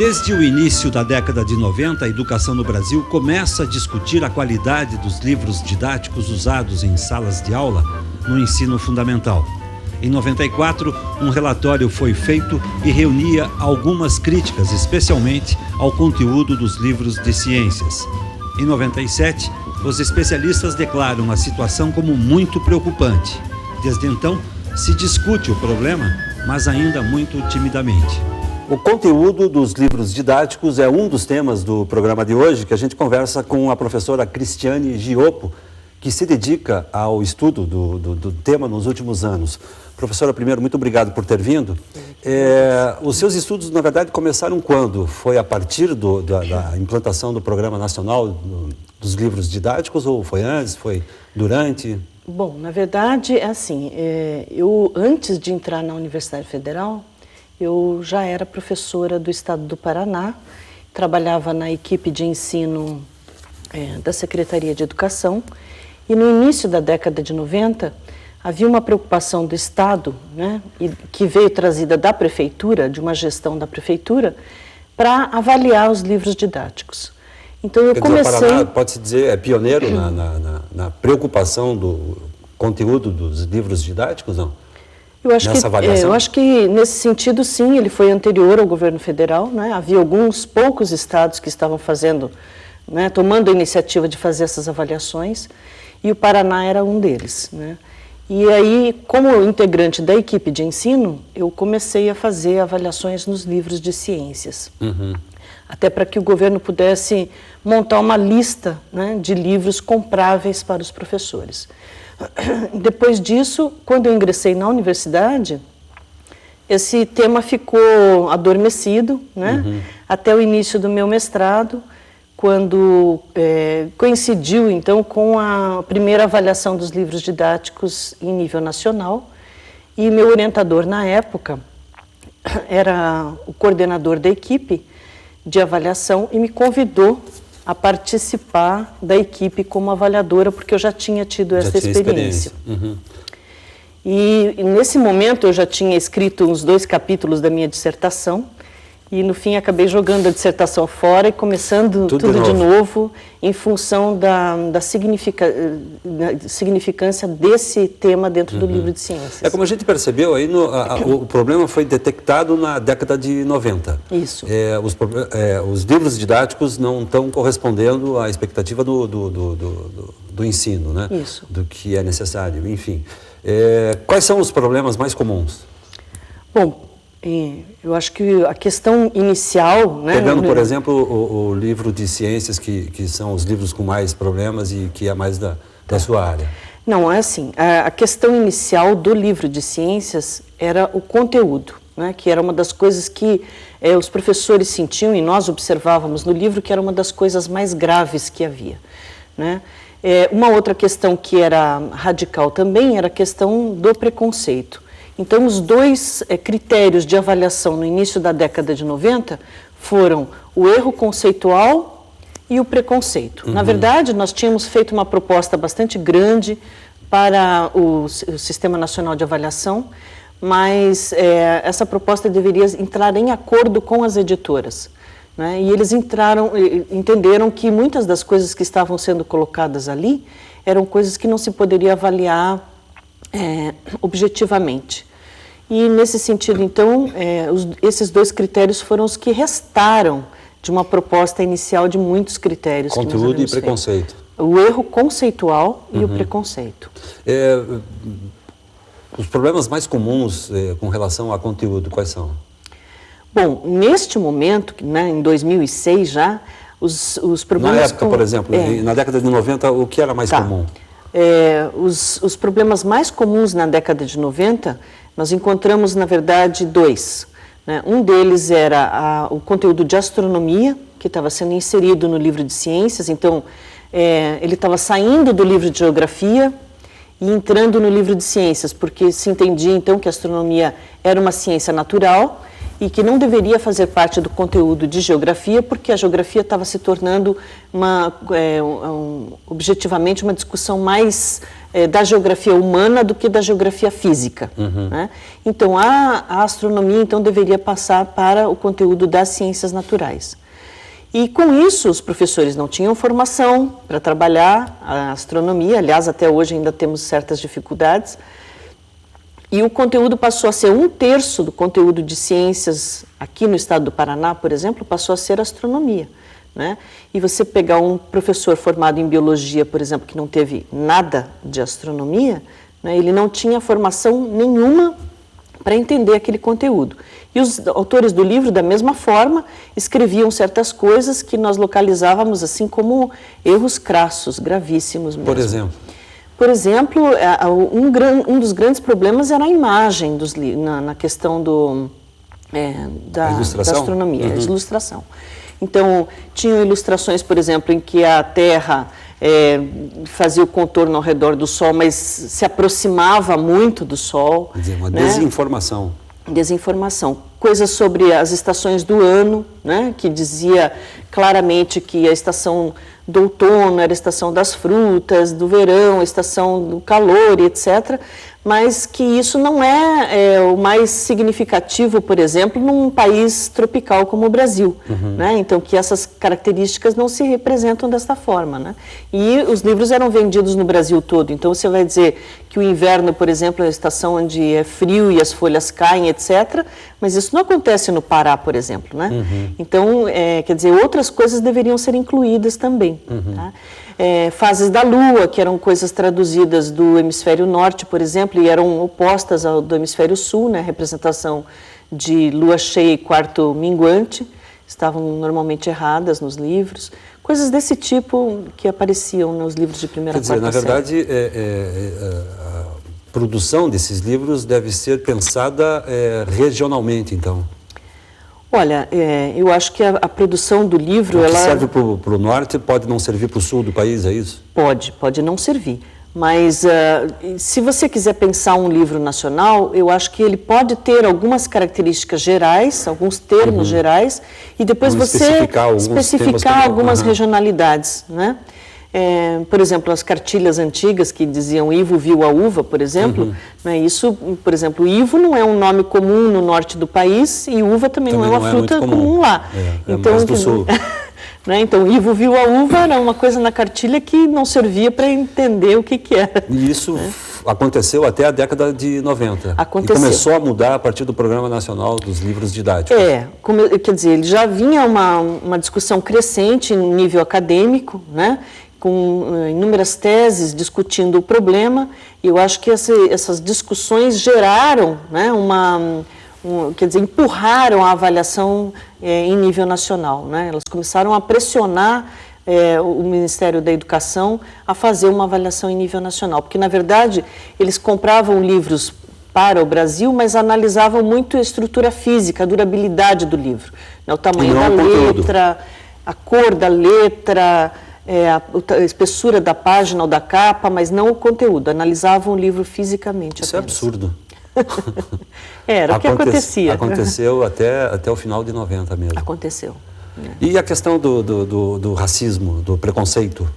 Desde o início da década de 90, a educação no Brasil começa a discutir a qualidade dos livros didáticos usados em salas de aula no ensino fundamental. Em 94, um relatório foi feito e reunia algumas críticas, especialmente ao conteúdo dos livros de ciências. Em 97, os especialistas declaram a situação como muito preocupante. Desde então, se discute o problema, mas ainda muito timidamente. O conteúdo dos livros didáticos é um dos temas do programa de hoje, que a gente conversa com a professora Cristiane Giopo, que se dedica ao estudo do tema nos últimos anos. Professora, primeiro, muito obrigado por ter vindo. Os seus estudos, na verdade, começaram quando? Foi a partir da implantação do Programa Nacional dos Livros Didáticos ou foi antes, foi durante? Bom, na verdade, é assim, eu antes de entrar na Universidade Federal, eu já era professora do Estado do Paraná, trabalhava na equipe de ensino da Secretaria de Educação e no início da década de 90 havia uma preocupação do Estado, né, que veio trazida da Prefeitura, de uma gestão da Prefeitura, para avaliar os livros didáticos. Então eu comecei... O Paraná, pode-se dizer, é pioneiro na preocupação do conteúdo dos livros didáticos, não? Eu acho que nesse sentido, sim, ele foi anterior ao governo federal, né? Havia alguns poucos estados que estavam fazendo, né, tomando a iniciativa de fazer essas avaliações, e o Paraná era um deles, né? E aí, como integrante da equipe de ensino, eu comecei a fazer avaliações nos livros de ciências. Uhum. Até para que o governo pudesse montar uma lista, né, de livros compráveis para os professores. Depois disso, quando eu ingressei na universidade, esse tema ficou adormecido, né? Uhum. Até o início do meu mestrado, quando coincidiu, então, com a primeira avaliação dos livros didáticos em nível nacional. E meu orientador, na época, era o coordenador da equipe de avaliação e me convidou a participar da equipe como avaliadora, porque eu já tinha tido essa experiência. Uhum. E nesse momento eu já tinha escrito uns 2 capítulos da minha dissertação, e no fim acabei jogando a dissertação fora e começando tudo de novo em função da significância desse tema dentro do livro de ciências. Como a gente percebeu, aí o problema foi detectado na década de 90. Isso. Os livros didáticos não estão correspondendo à expectativa do ensino, né? Isso. Do que é necessário, enfim. Quais são os problemas mais comuns? Bom, eu acho que a questão inicial... Né, pegando, por exemplo, o livro de ciências, que são os livros com mais problemas e que é mais da sua área. Não, é assim, a questão inicial do livro de ciências era o conteúdo, né, que era uma das coisas que os professores sentiam e nós observávamos no livro que era uma das coisas mais graves que havia, né? Uma outra questão que era radical também era a questão do preconceito. Então, os 2 critérios de avaliação no início da década de 90 foram o erro conceitual e o preconceito. Uhum. Na verdade, nós tínhamos feito uma proposta bastante grande para o Sistema Nacional de Avaliação, mas essa proposta deveria entrar em acordo com as editoras, né? E eles entenderam que muitas das coisas que estavam sendo colocadas ali eram coisas que não se poderia avaliar objetivamente. E, nesse sentido, então, esses 2 critérios foram os que restaram de uma proposta inicial de muitos critérios. Conteúdo e preconceito. O erro conceitual e o preconceito. Os problemas mais comuns com relação a conteúdo, quais são? Bom, neste momento, né, em 2006 já, os problemas... Na época, por exemplo, na década de 90, o que era mais comum? Os problemas mais comuns na década de 90, nós encontramos, na verdade, 2. Né? Um deles era o conteúdo de astronomia, que estava sendo inserido no livro de ciências, então ele estava saindo do livro de geografia e entrando no livro de ciências, porque se entendia, então, que a astronomia era uma ciência natural e que não deveria fazer parte do conteúdo de geografia, porque a geografia estava se tornando objetivamente uma discussão mais da geografia humana do que da geografia física. Né? Então, a astronomia então, deveria passar para o conteúdo das ciências naturais. E com isso, os professores não tinham formação para trabalhar a astronomia, aliás, até hoje ainda temos certas dificuldades, e o conteúdo passou a ser 1/3 do conteúdo de ciências aqui no estado do Paraná, por exemplo, passou a ser astronomia. Né? E você pegar um professor formado em biologia, por exemplo, que não teve nada de astronomia, né, ele não tinha formação nenhuma para entender aquele conteúdo. E os autores do livro, da mesma forma, escreviam certas coisas que nós localizávamos assim como erros crassos, gravíssimos mesmo. Por exemplo? Por exemplo, um dos grandes problemas era a imagem na questão da astronomia, a ilustração. Então, tinham ilustrações, por exemplo, em que a Terra fazia o contorno ao redor do Sol, mas se aproximava muito do Sol. Quer dizer, uma desinformação. Desinformação. Coisas sobre as estações do ano, né, que dizia claramente que a estação do outono era a estação das frutas, do verão, a estação do calor, etc., mas que isso não é o mais significativo, por exemplo, num país tropical como o Brasil. Né? Então, que essas características não se representam desta forma. Né? E os livros eram vendidos no Brasil todo. Então, você vai dizer que o inverno, por exemplo, é a estação onde é frio e as folhas caem, etc., mas isso não acontece no Pará, por exemplo. Né? Então, quer dizer, outras coisas deveriam ser incluídas também. Tá? Fases da Lua, que eram coisas traduzidas do hemisfério norte, por exemplo, e eram opostas ao do hemisfério sul, né? Representação de lua cheia e quarto minguante, estavam normalmente erradas nos livros. Coisas desse tipo que apareciam nos livros de primeira e quarta série. Na verdade, a produção desses livros deve ser pensada regionalmente, então. Olha, eu acho que a produção do livro... O que serve para o norte pode não servir para o sul do país, é isso? Pode não servir. Mas se você quiser pensar um livro nacional, eu acho que ele pode ter algumas características gerais, alguns termos gerais, e depois você especificar algumas regionalidades, né? Por exemplo, as cartilhas antigas que diziam Ivo viu a uva, por exemplo, né, isso, por exemplo, Ivo não é um nome comum no norte do país e uva também não é uma fruta comum lá. Então, mais do sul. Né, então, Ivo viu a uva era uma coisa na cartilha que não servia para entender o que era. E isso aconteceu até a década de 90. Aconteceu. E começou a mudar a partir do Programa Nacional dos Livros Didáticos. Quer dizer, ele já vinha uma discussão crescente em nível acadêmico, né? Com inúmeras teses discutindo o problema, e eu acho que essas discussões geraram, né, quer dizer, empurraram a avaliação em nível nacional. Né? Elas começaram a pressionar o Ministério da Educação a fazer uma avaliação em nível nacional, porque, na verdade, eles compravam livros para o Brasil, mas analisavam muito a estrutura física, a durabilidade do livro, né, o tamanho da letra, a cor da letra, a espessura da página ou da capa, mas não o conteúdo. Analisavam o livro fisicamente. Isso apenas. É absurdo. Era o que acontecia. Aconteceu até o final de 90 mesmo. Aconteceu. E a questão do racismo, do preconceito?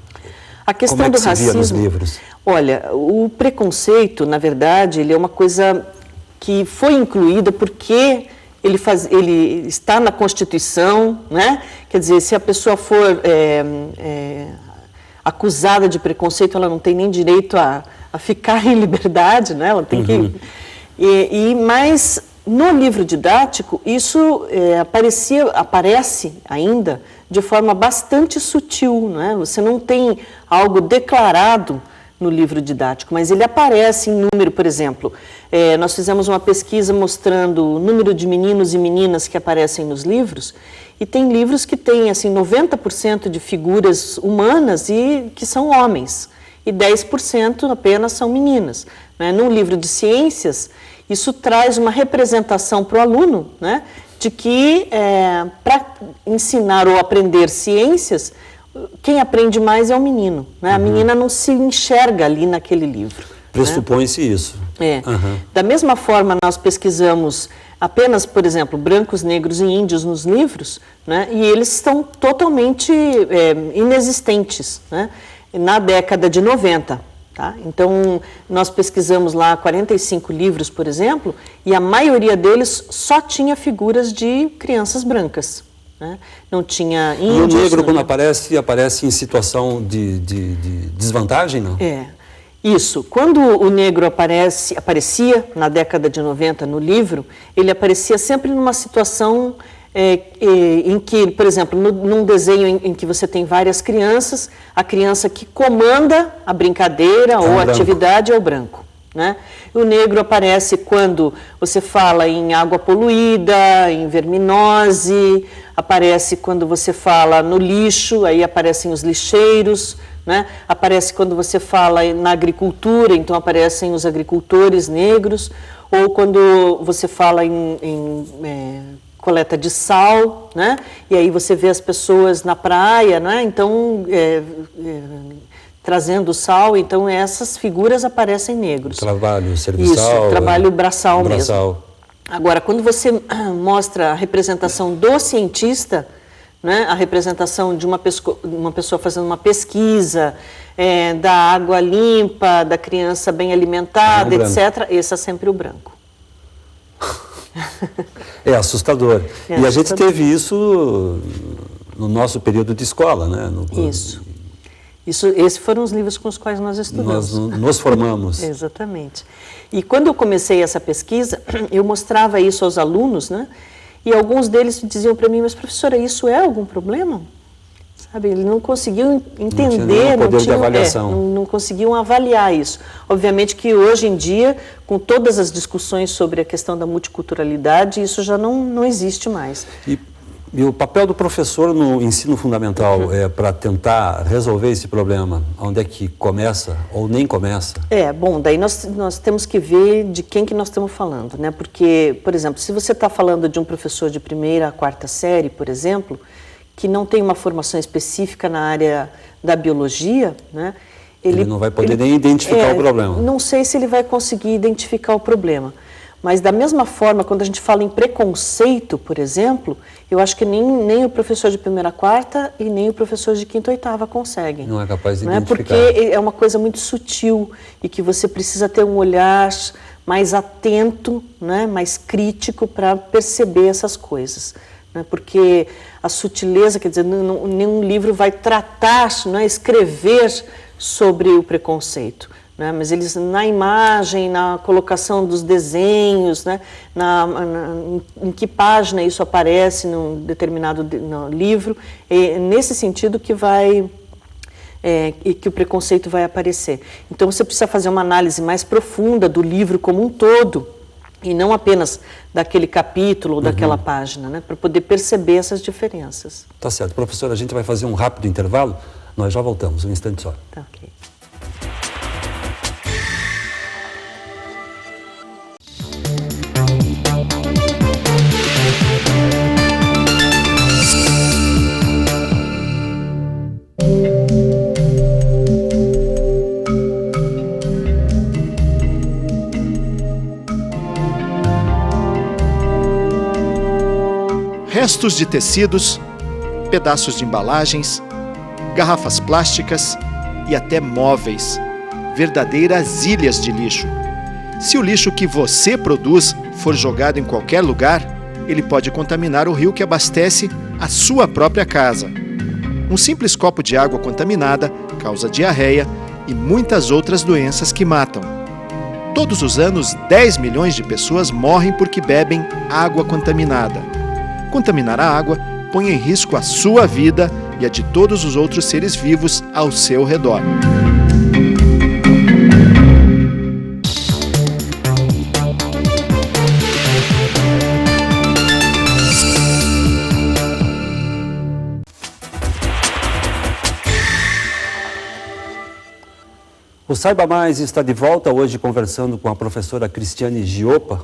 A questão do racismo, se via nos livros? Olha, o preconceito, na verdade, ele é uma coisa que foi incluída porque ele está na Constituição, né? Quer dizer, se a pessoa for acusada de preconceito, ela não tem nem direito a ficar em liberdade, né? Ela tem que... Mas no livro didático, isso aparece ainda de forma bastante sutil, né? Você não tem algo declarado no livro didático, mas ele aparece em número, por exemplo, nós fizemos uma pesquisa mostrando o número de meninos e meninas que aparecem nos livros, e tem livros que têm assim, 90% de figuras humanas e que são homens, e 10% apenas são meninas. Né? Num livro de ciências, isso traz uma representação para o aluno, né? De que para ensinar ou aprender ciências, quem aprende mais é o menino. Né? A menina não se enxerga ali naquele livro. Pressupõe-se isso. Da mesma forma, nós pesquisamos apenas, por exemplo, brancos, negros e índios nos livros, né? E eles estão totalmente inexistentes, né? Na década de 90. Tá? Então, nós pesquisamos lá 45 livros, por exemplo, e a maioria deles só tinha figuras de crianças brancas. Né? Não tinha índios. E o negro, quando aparece em situação de desvantagem, não? Isso. Quando o negro aparecia na década de 90 no livro, ele aparecia sempre numa situação em que, por exemplo, num desenho em que você tem várias crianças, a criança que comanda a brincadeira ou a atividade é o branco. Né? O negro aparece quando você fala em água poluída, em verminose, aparece quando você fala no lixo, aí aparecem os lixeiros, né? Aparece quando você fala na agricultura, então aparecem os agricultores negros, ou quando você fala em coleta de sal, né? E aí você vê as pessoas na praia, né? Então, trazendo sal, então essas figuras aparecem negros. Trabalho serviçal. Isso, trabalho braçal mesmo. Agora, quando você mostra a representação do cientista, né? A representação de uma pessoa fazendo uma pesquisa, da água limpa, da criança bem alimentada, etc., esse é sempre o branco. É assustador. E a gente teve isso no nosso período de escola, né? Esses foram os livros com os quais nós estudamos. Nós nos formamos. Exatamente. E quando eu comecei essa pesquisa, eu mostrava isso aos alunos, né? E alguns deles diziam para mim, mas professora, isso é algum problema? Sabe, eles não conseguiam entender, não conseguiam avaliar isso. Obviamente que hoje em dia, com todas as discussões sobre a questão da multiculturalidade, isso já não existe mais. E o papel do professor no ensino fundamental é para tentar resolver esse problema? Onde é que começa ou nem começa? Bom, daí nós temos que ver de quem que nós estamos falando, né? Porque, por exemplo, se você está falando de um professor de 1ª a 4ª série, por exemplo, que não tem uma formação específica na área da biologia, né? Ele não vai poder nem identificar o problema. Não sei se ele vai conseguir identificar o problema. Mas, da mesma forma, quando a gente fala em preconceito, por exemplo, eu acho que nem o professor de 1ª a 4ª e nem o professor de 5ª a 8ª conseguem. Não é capaz de identificar. Porque é uma coisa muito sutil e que você precisa ter um olhar mais atento, né, mais crítico para perceber essas coisas. Né? Porque a sutileza, quer dizer, nenhum livro vai tratar, escrever sobre o preconceito. Né? Mas eles, na imagem, na colocação dos desenhos, né? Em que página isso aparece num determinado livro, é nesse sentido que que o preconceito vai aparecer. Então você precisa fazer uma análise mais profunda do livro como um todo, e não apenas daquele capítulo ou daquela página, né? Para poder perceber essas diferenças. Tá certo. Professor, a gente vai fazer um rápido intervalo, nós já voltamos, um instante só. Tá, ok. Restos de tecidos, pedaços de embalagens, garrafas plásticas e até móveis. Verdadeiras ilhas de lixo. Se o lixo que você produz for jogado em qualquer lugar, ele pode contaminar o rio que abastece a sua própria casa. Um simples copo de água contaminada causa diarreia e muitas outras doenças que matam. Todos os anos, 10 milhões de pessoas morrem porque bebem água contaminada. Contaminar a água põe em risco a sua vida e a de todos os outros seres vivos ao seu redor. O Saiba Mais está de volta hoje conversando com a professora Cristiane Giopo,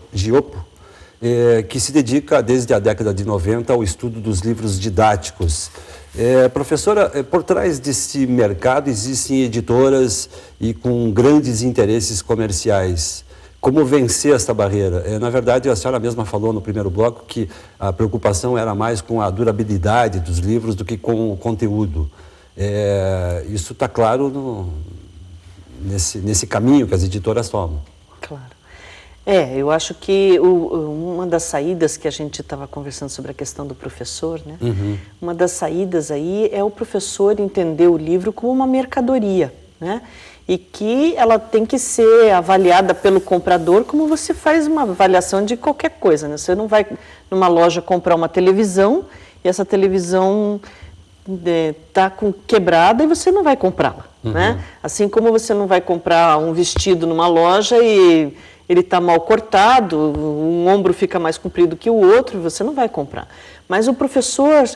que se dedica desde a década de 90 ao estudo dos livros didáticos. Professora, por trás desse mercado existem editoras e com grandes interesses comerciais. Como vencer essa barreira? Na verdade, a senhora mesma falou no primeiro bloco que a preocupação era mais com a durabilidade dos livros do que com o conteúdo. Isso está claro nesse caminho que as editoras tomam. Claro. Eu acho que uma das saídas que a gente estava conversando sobre a questão do professor, né? Uma das saídas aí é o professor entender o livro como uma mercadoria, né? E que ela tem que ser avaliada pelo comprador como você faz uma avaliação de qualquer coisa, né? Você não vai numa loja comprar uma televisão e essa televisão está quebrada e você não vai comprá-la, né? Assim como você não vai comprar um vestido numa loja e ele está mal cortado, um ombro fica mais comprido que o outro, você não vai comprar. Mas o professor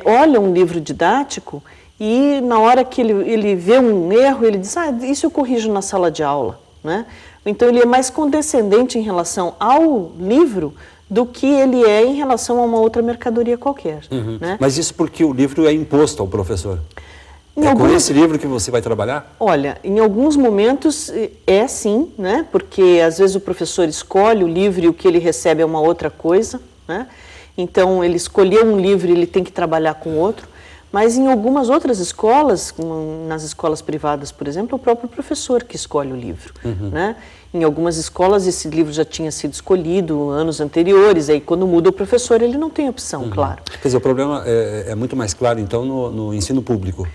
olha um livro didático e na hora que ele vê um erro, ele diz, isso eu corrijo na sala de aula, né? Então ele é mais condescendente em relação ao livro do que ele é em relação a uma outra mercadoria qualquer. Né? Mas isso porque o livro é imposto ao professor? Com esse livro que você vai trabalhar? Olha, em alguns momentos sim, né? Porque às vezes o professor escolhe o livro e o que ele recebe é uma outra coisa, né? Então ele escolheu um livro e ele tem que trabalhar com outro. Mas em algumas outras escolas, nas escolas privadas, por exemplo, é o próprio professor que escolhe o livro, né? Em algumas escolas esse livro já tinha sido escolhido anos anteriores, aí quando muda o professor ele não tem opção, claro. Quer dizer, o problema é muito mais claro então no ensino público.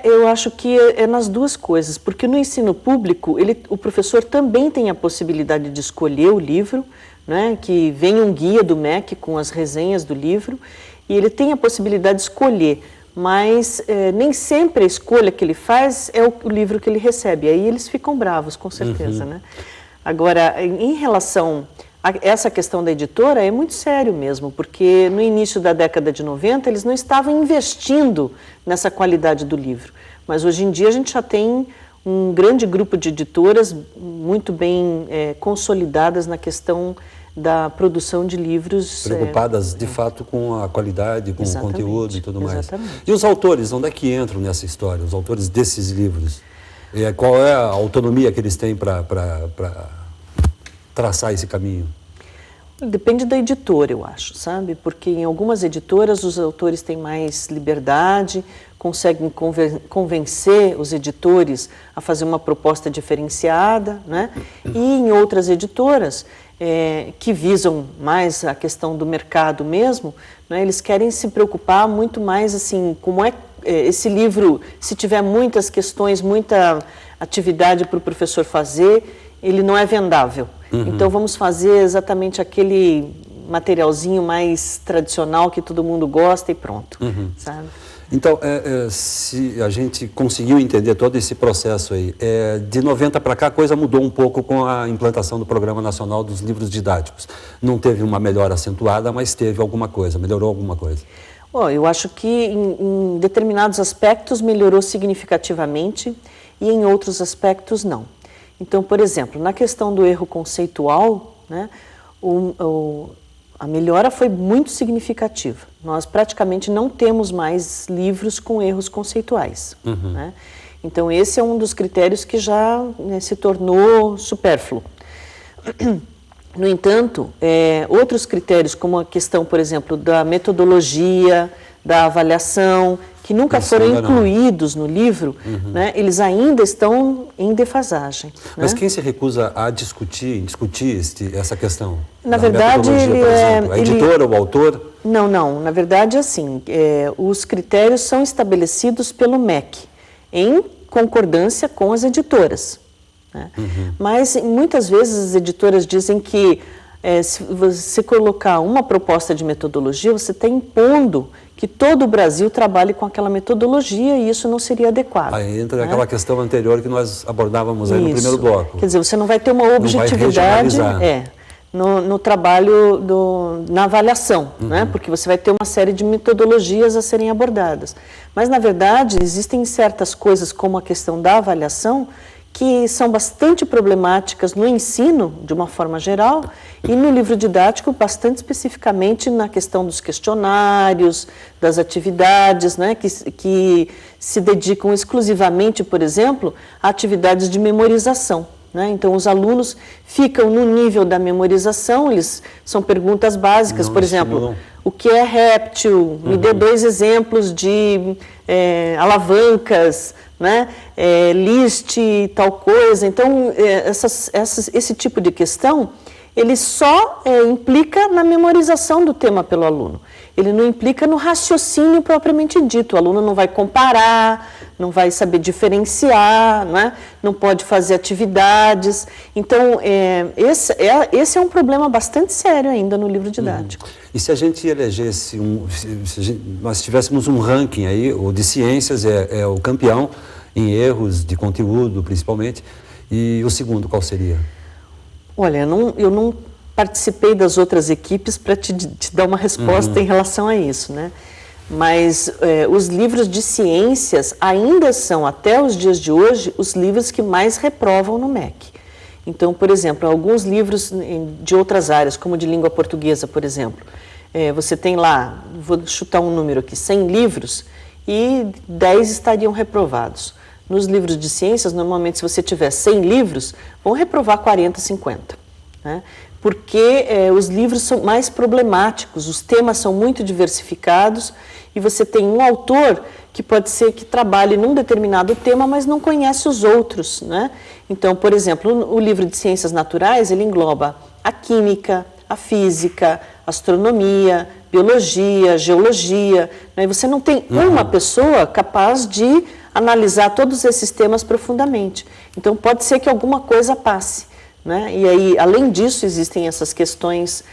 Eu acho que é nas duas coisas, porque no ensino público o professor também tem a possibilidade de escolher o livro, né? Que vem um guia do MEC com as resenhas do livro, e ele tem a possibilidade de escolher, mas nem sempre a escolha que ele faz é o livro que ele recebe. Aí eles ficam bravos, com certeza, né? Agora, em relação a essa questão da editora, é muito sério mesmo, porque no início da década de 90 eles não estavam investindo nessa qualidade do livro. Mas hoje em dia a gente já tem um grande grupo de editoras muito bem consolidadas na questão da produção de livros. Preocupadas, de fato, com a qualidade, com o conteúdo e tudo mais. Exatamente. E os autores, onde é que entram nessa história? Os autores desses livros? Qual é a autonomia que eles têm para traçar esse caminho? Depende da editora, eu acho, sabe? Porque em algumas editoras os autores têm mais liberdade, conseguem convencer os editores a fazer uma proposta diferenciada, né? E em outras editoras que visam mais a questão do mercado mesmo, né? Eles querem se preocupar muito mais assim, como esse livro, se tiver muitas questões, muita atividade para o professor fazer, ele não é vendável. Então vamos fazer exatamente aquele materialzinho mais tradicional que todo mundo gosta e pronto, sabe? Então, se a gente conseguiu entender todo esse processo aí, de 90 para cá a coisa mudou um pouco com a implantação do Programa Nacional dos Livros Didáticos. Não teve uma melhora acentuada, mas teve alguma coisa, melhorou alguma coisa. Eu acho que em determinados aspectos melhorou significativamente e em outros aspectos não. Então, por exemplo, na questão do erro conceitual, né, a melhora foi muito significativa. Nós praticamente não temos mais livros com erros conceituais. Né? Então, esse é um dos critérios que já se tornou supérfluo. No entanto, outros critérios, como a questão, por exemplo, da metodologia, da avaliação, que nunca foram incluídos no livro, né, eles ainda estão em defasagem. Mas né? quem se recusa a discutir essa questão? Na verdade, ele a editora, o autor? Não. Na verdade, assim, os critérios são estabelecidos pelo MEC, em concordância com as editoras. Né? Mas, muitas vezes, as editoras dizem que se você colocar uma proposta de metodologia, você está impondo que todo o Brasil trabalhe com aquela metodologia e isso não seria adequado. Aí entra aquela questão anterior que nós abordávamos aí no primeiro bloco. Quer dizer, você não vai ter uma objetividade no trabalho, na avaliação, né? Porque você vai ter uma série de metodologias a serem abordadas. Mas, na verdade, existem certas coisas, como a questão da avaliação, que são bastante problemáticas no ensino, de uma forma geral, e no livro didático, bastante especificamente na questão dos questionários, das atividades, né, que se dedicam exclusivamente, por exemplo, a atividades de memorização. né? Então, os alunos ficam no nível da memorização, são perguntas básicas, por exemplo, o que é réptil? Me dê 2 exemplos de alavancas, né? Liste tal coisa. Então, esse tipo de questão, ele só implica na memorização do tema pelo aluno. Ele não implica no raciocínio propriamente dito. O aluno não vai comparar, não vai saber diferenciar, né? Não pode fazer atividades. Então, esse é um problema bastante sério ainda no livro didático. E se a gente elegesse, nós tivéssemos um ranking aí, o de ciências é o campeão em erros de conteúdo, principalmente, e o segundo qual seria? Olha, eu não participei das outras equipes para te dar uma resposta em relação a isso, né? Mas os livros de ciências ainda são, até os dias de hoje, os livros que mais reprovam no MEC. Então, por exemplo, alguns livros de outras áreas, como de língua portuguesa, por exemplo, você tem lá, vou chutar um número aqui, 100 livros e 10 estariam reprovados. Nos livros de ciências, normalmente, se você tiver 100 livros, vão reprovar 40, 50, né? Porque os livros são mais problemáticos, os temas são muito diversificados e você tem um autor que pode ser que trabalhe num determinado tema, mas não conhece os outros, né? Então, por exemplo, o livro de ciências naturais, ele engloba a química, a física, astronomia, biologia, geologia, né? E você não tem uma pessoa capaz de analisar todos esses temas profundamente. Então, pode ser que alguma coisa passe, né? E aí, além disso, existem essas questões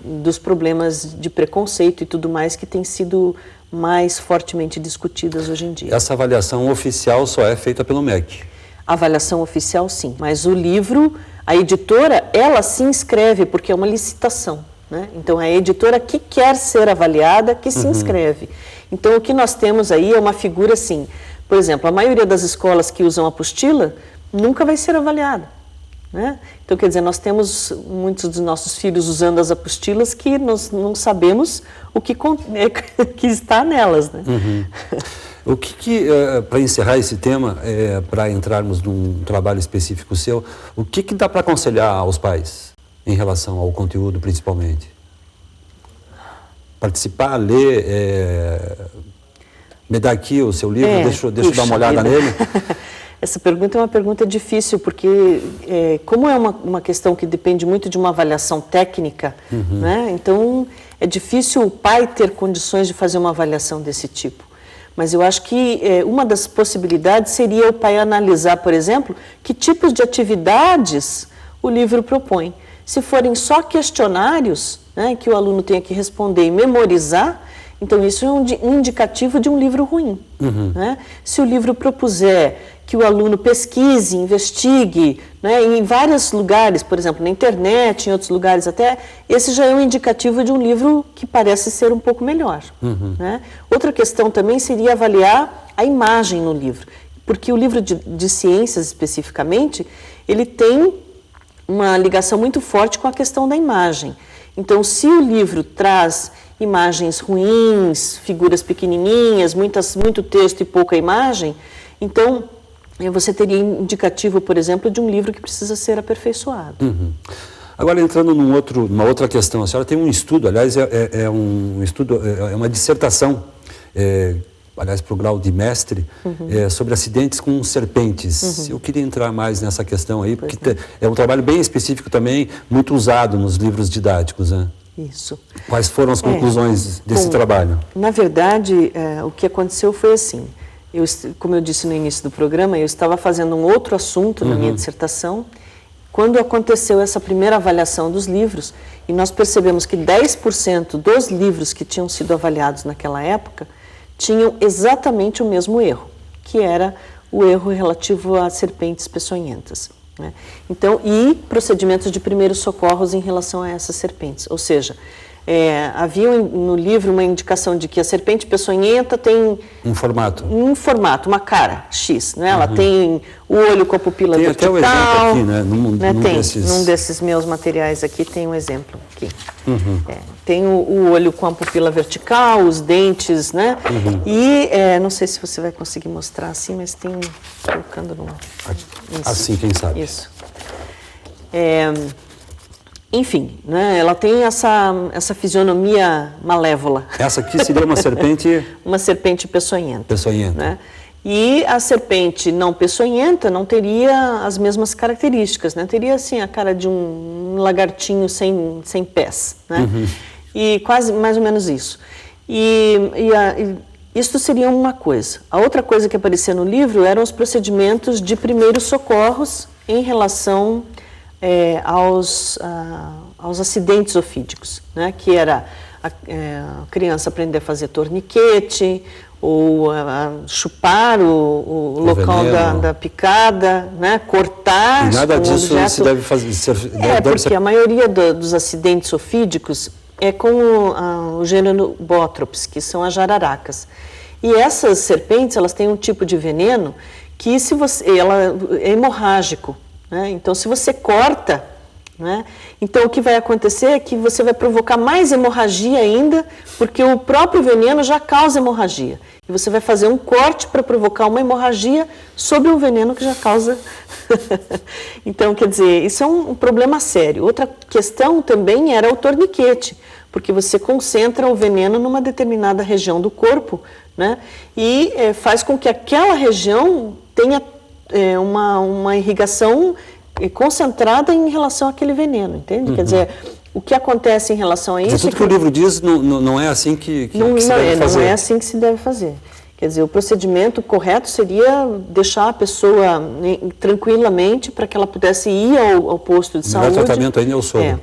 dos problemas de preconceito e tudo mais que têm sido mais fortemente discutidas hoje em dia. Essa avaliação oficial só é feita pelo MEC? A avaliação oficial, sim. Mas o livro, a editora, ela se inscreve, porque é uma licitação, né? Então, é a editora que quer ser avaliada que se inscreve. Então, o que nós temos aí é uma figura assim, por exemplo, a maioria das escolas que usam apostila nunca vai ser avaliada, né? Então, quer dizer, nós temos muitos dos nossos filhos usando as apostilas que nós não sabemos o que está nelas, né? O para encerrar esse tema, para entrarmos num trabalho específico seu, o que dá para aconselhar aos pais em relação ao conteúdo, principalmente? Participar, ler, me dá aqui o seu livro, deixa eu dar uma olhada nele. Essa pergunta é uma pergunta difícil, porque como é uma questão que depende muito de uma avaliação técnica, né? Então é difícil o pai ter condições de fazer uma avaliação desse tipo. Mas eu acho que uma das possibilidades seria o pai analisar, por exemplo, que tipos de atividades o livro propõe. Se forem só questionários, né, que o aluno tenha que responder e memorizar, então isso é um indicativo de um livro ruim, né? Se o livro propuser que o aluno pesquise, investigue, né, em vários lugares, por exemplo, na internet, em outros lugares até, esse já é um indicativo de um livro que parece ser um pouco melhor, né? Outra questão também seria avaliar a imagem no livro, porque o livro de ciências especificamente, ele tem uma ligação muito forte com a questão da imagem. Então, se o livro traz imagens ruins, figuras pequenininhas, muito texto e pouca imagem, então você teria indicativo, por exemplo, de um livro que precisa ser aperfeiçoado. Agora, entrando numa outra questão, a senhora tem um estudo, aliás, é uma dissertação, aliás, para o grau de mestre, sobre acidentes com serpentes. Eu queria entrar mais nessa questão aí, porque é um trabalho bem específico também, muito usado nos livros didáticos, né? Isso. Quais foram as conclusões desse trabalho? Na verdade, o que aconteceu foi assim, como eu disse no início do programa, eu estava fazendo um outro assunto na minha dissertação, quando aconteceu essa primeira avaliação dos livros, e nós percebemos que 10% dos livros que tinham sido avaliados naquela época tinham exatamente o mesmo erro, que era o erro relativo a serpentes peçonhentas, né? Então, e procedimentos de primeiros socorros em relação a essas serpentes. Ou seja, havia no livro uma indicação de que a serpente peçonhenta tem um formato, uma cara X, né? Ela tem o olho com a pupila vertical. Tem até o exemplo aqui, né? Num desses meus materiais aqui tem um exemplo aqui. Tem o olho com a pupila vertical, os dentes, né? E não sei se você vai conseguir mostrar assim, mas tem colocando no assim, quem sabe? Isso. Enfim, né, ela tem essa fisionomia malévola. Essa aqui seria uma serpente... uma serpente peçonhenta. Peçonhenta. Né? E a serpente não peçonhenta não teria as mesmas características, né? Teria, assim, a cara de um lagartinho sem pés, né? E quase mais ou menos isso. Isso seria uma coisa. A outra coisa que aparecia no livro eram os procedimentos de primeiros socorros em relação aos acidentes ofídicos, né? Que era a criança aprender a fazer torniquete, ou chupar o local da picada, né? Cortar. E nada disso objeto. Se deve fazer. Porque a maioria dos acidentes ofídicos é com o gênero Botrops, que são as jararacas. E essas serpentes, elas têm um tipo de veneno que ela é hemorrágico. Né? Então, se você corta, né? Então o que vai acontecer é que você vai provocar mais hemorragia ainda, porque o próprio veneno já causa hemorragia. E você vai fazer um corte para provocar uma hemorragia sobre um veneno que já causa. Então, quer dizer, isso é um problema sério. Outra questão também era o torniquete, porque você concentra o veneno numa determinada região do corpo, né? E faz com que aquela região tenha uma irrigação concentrada em relação àquele veneno, entende? Quer dizer, o que acontece em relação a isso... Tudo que o livro diz não é assim que se deve fazer. Não é assim que se deve fazer. Quer dizer, o procedimento correto seria deixar a pessoa tranquilamente para que ela pudesse ir ao posto de saúde. O melhor tratamento ainda é o soro.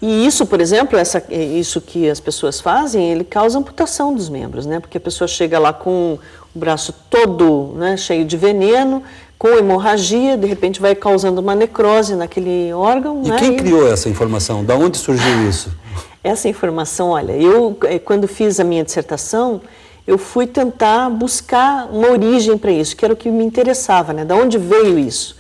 E isso, por exemplo, isso que as pessoas fazem, ele causa amputação dos membros, né? Porque a pessoa chega lá com o braço todo, né, cheio de veneno, com hemorragia, de repente vai causando uma necrose naquele órgão. E quem criou essa informação? Da onde surgiu isso? Essa informação, olha, eu quando fiz a minha dissertação, eu fui tentar buscar uma origem para isso, que era o que me interessava, né? Da onde veio isso,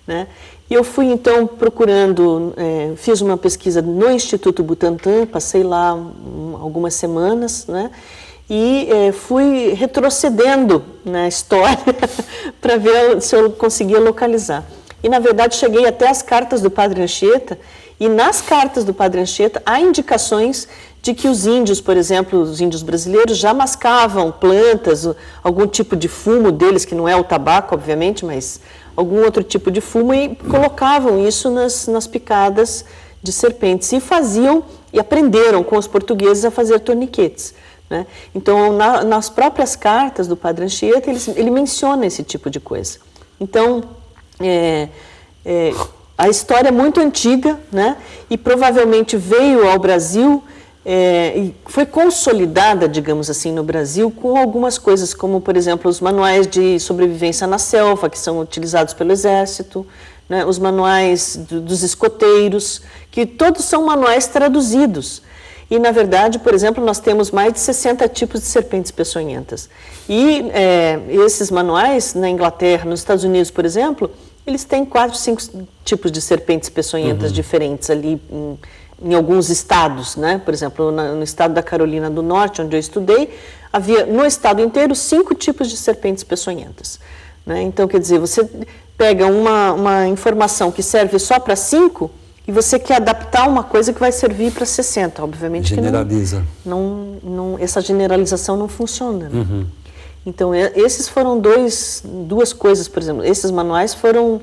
né? E eu fui, então, procurando, fiz uma pesquisa no Instituto Butantan, passei lá algumas semanas, né? E fui retrocedendo na história para ver se eu conseguia localizar. E, na verdade, cheguei até as cartas do Padre Anchieta, e nas cartas do Padre Anchieta há indicações de que os índios, por exemplo, os índios brasileiros, já mascavam plantas, algum tipo de fumo deles, que não é o tabaco, obviamente, mas algum outro tipo de fumo, e colocavam isso nas picadas de serpentes. E faziam, e aprenderam com os portugueses a fazer torniquetes. Né? Então, nas próprias cartas do Padre Anchieta, ele menciona esse tipo de coisa. Então, a história é muito antiga, né? E provavelmente veio ao Brasil e foi consolidada, digamos assim, no Brasil com algumas coisas, como, por exemplo, os manuais de sobrevivência na selva, que são utilizados pelo Exército, né? Os manuais dos escoteiros, que todos são manuais traduzidos. E, na verdade, por exemplo, nós temos mais de 60 tipos de serpentes peçonhentas. E esses manuais, na Inglaterra, nos Estados Unidos, por exemplo, eles têm 4, 5 tipos de serpentes peçonhentas diferentes ali em alguns estados, né? Por exemplo, no estado da Carolina do Norte, onde eu estudei, havia no estado inteiro 5 tipos de serpentes peçonhentas. Né? Então, quer dizer, você pega uma informação que serve só para 5 e você quer adaptar uma coisa que vai servir para 60, obviamente. Generaliza. Que essa generalização não funciona. Né? Então, esses foram duas coisas, por exemplo, esses manuais foram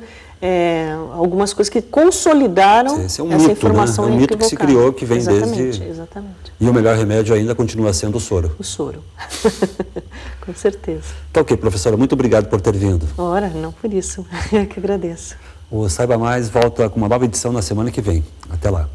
algumas coisas que consolidaram essa informação. É um mito que se criou, que vem desde... Exatamente. E o melhor remédio ainda continua sendo o soro. O soro, com certeza. Tá ok, professora, muito obrigado por ter vindo. Ora, não por isso, eu que agradeço. O Saiba Mais volta com uma nova edição na semana que vem. Até lá.